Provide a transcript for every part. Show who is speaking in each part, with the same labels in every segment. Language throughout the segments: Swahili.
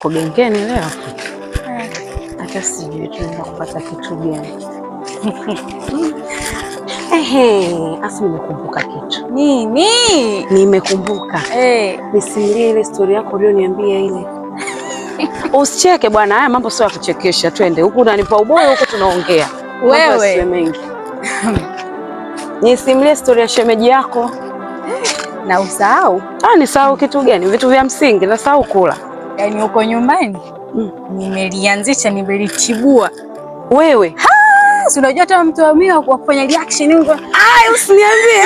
Speaker 1: Kugengeni leo. Hata sijui tunaenda kupata kitu gani. Afu nimekumbuka kitu.
Speaker 2: Nini?
Speaker 1: Nimekumbuka. Nisimulie ile story yako ulioniambia ile. Usicheke bwana, haya mambo sio ya kuchekesha. Twende huku, unanipa uboyo huku tunaongea.
Speaker 2: Wewe
Speaker 1: mengi. Nisimulie story ya shemeji yako.
Speaker 2: Na usahau?
Speaker 1: Nisahau kitu gani? Vitu vya msingi nasahau kula.
Speaker 2: Yaani uko nyumbani? Nimelianzisha, nimelitibua.
Speaker 1: Wewe?
Speaker 2: Si unajua hata mtu wa mimi wa kufanya reaction huko.
Speaker 1: Usiniambie.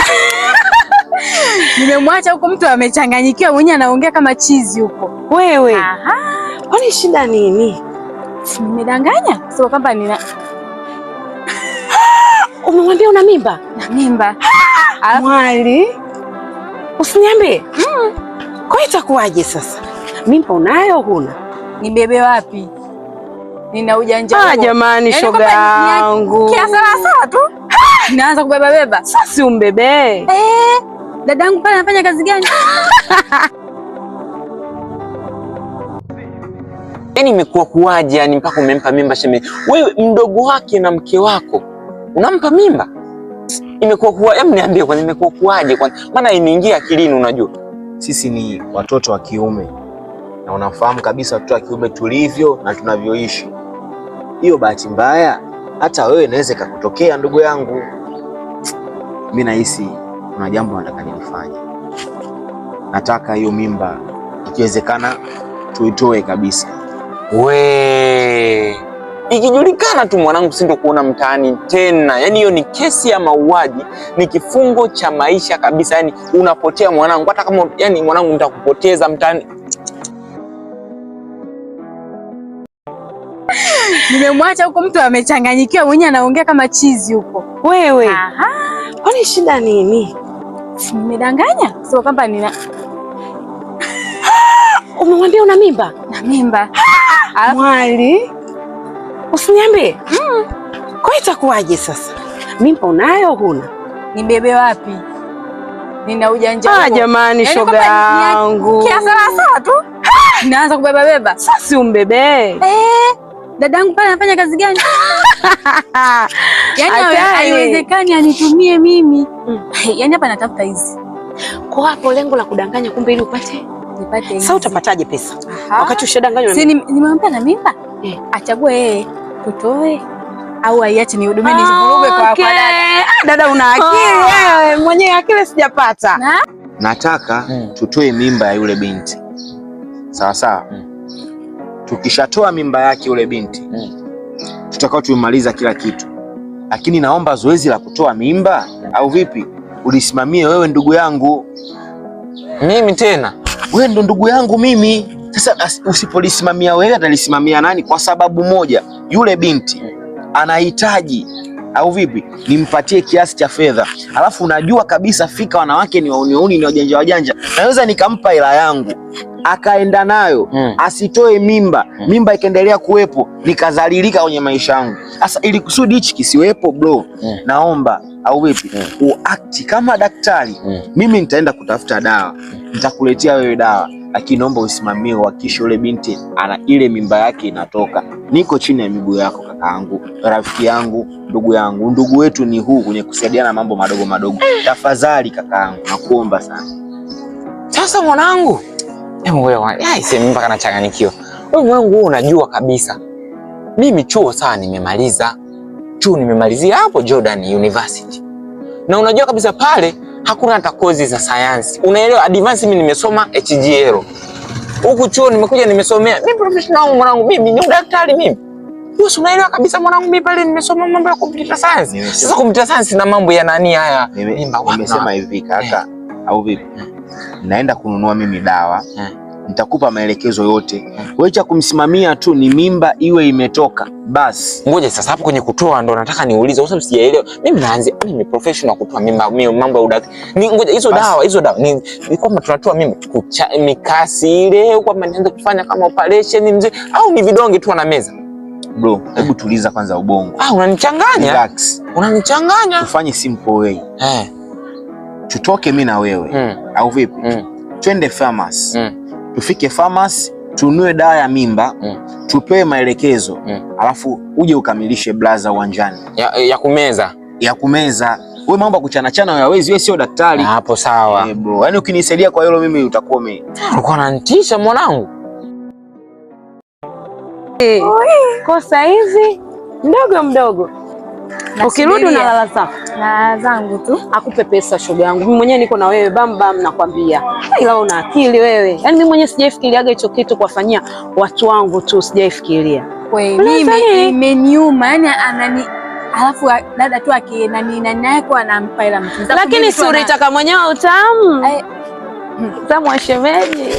Speaker 2: Nimemwacha huko, mtu amechanganyikiwa mwenyewe anaongea kama chizi huko.
Speaker 1: Wewe? Kwani shida nini?
Speaker 2: Nimedanganya? Sio kwamba nina
Speaker 1: Umemwambia una mimba?
Speaker 2: Na mimba.
Speaker 1: Mwali. Usiniambie. Kwa hiyo itakuwaje sasa? Mimba unayo huna?
Speaker 2: Ni bebe wapi? Nina ujanja huo.
Speaker 1: Jamani, shoga yangu.
Speaker 2: Kia sawa tu. Naanza kubeba beba.
Speaker 1: Sasa umbebe.
Speaker 2: Dadangu pale anafanya kazi gani?
Speaker 3: Yaani imekuwa kuwaje yani mpaka umempa mimba shemeji? Wewe mdogo wake na mke wako unampa mimba? Imekuwa kuwa, hebu niambie kwanza imekuwa kuwaje kwanza? Maana iniingia akilini unajua.
Speaker 4: Sisi ni watoto wa kiume. Na unafahamu kabisa watoto wa kiume tulivyo na tunavyoishi. Hiyo bahati mbaya hata wewe inaweza kukutokea ndugu yangu. Mimi nahisi kuna jambo nataka nilifanye. Nataka hiyo mimba ikiwezekana tuitoe kabisa.
Speaker 3: We, ikijulikana tu mwanangu sindo kuona mtaani tena. Yaani hiyo ni kesi ya mauaji, ni kifungo cha maisha kabisa. Yaani unapotea mwanangu, hata kama yani mwanangu nitakupoteza mtaani.
Speaker 2: Nimemwacha huko, mtu amechanganyikiwa mwenyewe anaongea kama chizi huko.
Speaker 1: Wewe? Kwani shida nini?
Speaker 2: Nimedanganya? Sio kwamba nina
Speaker 1: Umemwambia una mimba?
Speaker 2: Na mimba.
Speaker 1: Mwali. Usiniambie. Kwa hiyo itakuwaje sasa? Mimba unayo huna?
Speaker 2: Ni bebe wapi? Nina ujanja huo.
Speaker 1: Jamani, shoga yangu.
Speaker 2: Kia sawa tu. Naanza kubeba beba.
Speaker 1: Sasa umbebe.
Speaker 2: Dadangu pale anafanya kazi gani? Yaani haiwezekani anitumie mimi. Yaani hapa natafuta hizi.
Speaker 1: Kwa hapo lengo la kudanganya kumbe ili nipate hizi. Sasa utapataje pesa? Wakati ushadanganywa.
Speaker 2: Si nimemwambia na mimba? Achague yeye. Tutoe au aiache nihudumie nivurugwe kwa dada.
Speaker 1: Dada una akili wewe. Mwenyewe akili sijapata.
Speaker 4: Nataka tutoe mimba ya yule binti. Sawa sawa. Tukishatoa mimba yake yule binti, tutakao tumemaliza kila kitu. Lakini naomba zoezi la kutoa mimba au vipi ulisimamie wewe ndugu yangu.
Speaker 3: Mimi tena?
Speaker 4: Wewe ndo ndugu yangu mimi. Sasa usipolisimamia wewe atalisimamia nani? Kwa sababu moja, yule binti anahitaji au vipi nimpatie kiasi cha fedha. Alafu unajua kabisa fika wanawake ni waunioni, ni wajanja wajanja. Naweza nikampa hela yangu akaenda nayo asitoe mimba, mimba ikaendelea kuwepo, nikadhalilika kwenye maisha yangu. Sasa ili kusudi hichi kisiwepo bro, naomba au vipi uakti kama daktari. Mimi nitaenda kutafuta dawa, nitakuletea wewe dawa, lakini naomba usimamie uhakikishe yule binti ana ile mimba yake inatoka. Niko chini ya miguu yako kakaangu, rafiki yangu, ndugu yangu. Ndugu wetu ni huu kwenye kusaidiana mambo madogo madogo. Tafadhali kakaangu, nakuomba sana.
Speaker 3: Sasa mwanangu, wewe sema mpaka nachanganyikiwa. Wewe mwanangu unajua kabisa mimi chuo sana nimemaliza. Chuo nimemalizia hapo Jordan University. Na unajua kabisa pale hakuna hata kozi za sayansi. Unaelewa, advance mimi nimesoma HGL. Huku chuo nimekuja nimesomea. Mimi professional mwanangu, mimi ni daktari mimi. Wewe unaelewa kabisa mwanangu, mimi pale nimesoma mambo ya computer science. Sasa computer science na mambo ya nani haya?
Speaker 4: Nimesema hivi kaka, au vipi? Naenda kununua mimi dawa. Nitakupa maelekezo yote. Wewe cha kumsimamia tu ni mimba iwe imetoka. Bas.
Speaker 3: Ngoja sasa hapo kwenye kutoa ndo nataka niulize kwa sababu sijaelewa. Mimi naanza mimi professional kutoa mimba, mambo ya udaktari. Ni ngoja hizo dawa ni kwamba tunatoa mimba mikasi ile kwamba nianze kufanya kama operation mzee au ni vidonge tu na meza.
Speaker 4: Bro, hebu tuliza kwanza ubongo.
Speaker 3: Unanichanganya.
Speaker 4: Relax.
Speaker 3: Unanichanganya.
Speaker 4: Tufanye simple way. Tutoke mimi na wewe. Au vipi? Twende pharmacy. Tufike pharmacy tunue dawa ya mimba, tupewe maelekezo, alafu uje ukamilishe blaza uwanjani.
Speaker 3: Ya kumeza.
Speaker 4: Ya kumeza. Wewe mambo kuchana chana hawezi, wewe sio daktari.
Speaker 3: Hapo sawa.
Speaker 4: Bro, yaani ukinisaidia kwa hilo mimi utakuwa
Speaker 3: uko unanitisha mwanangu.
Speaker 1: Kosa hizi mdogo mdogo. Ukirudi unalala zako.
Speaker 2: Na zangu tu.
Speaker 1: Akupe pesa shoga yangu. Mimi mwenyewe niko na wewe bam nakwambia. Ila una akili wewe. Yaani mimi mwenyewe sijaifikiriaga hicho kitu kuwafanyia watu wangu tu, sijaifikiria.
Speaker 2: Mimi imeniuma, yani anani alafu dada tu akinani naye kwa anampa ila mtu.
Speaker 1: Lakini si ulitaka mwenyewe utamu. Utamu wa shemeji.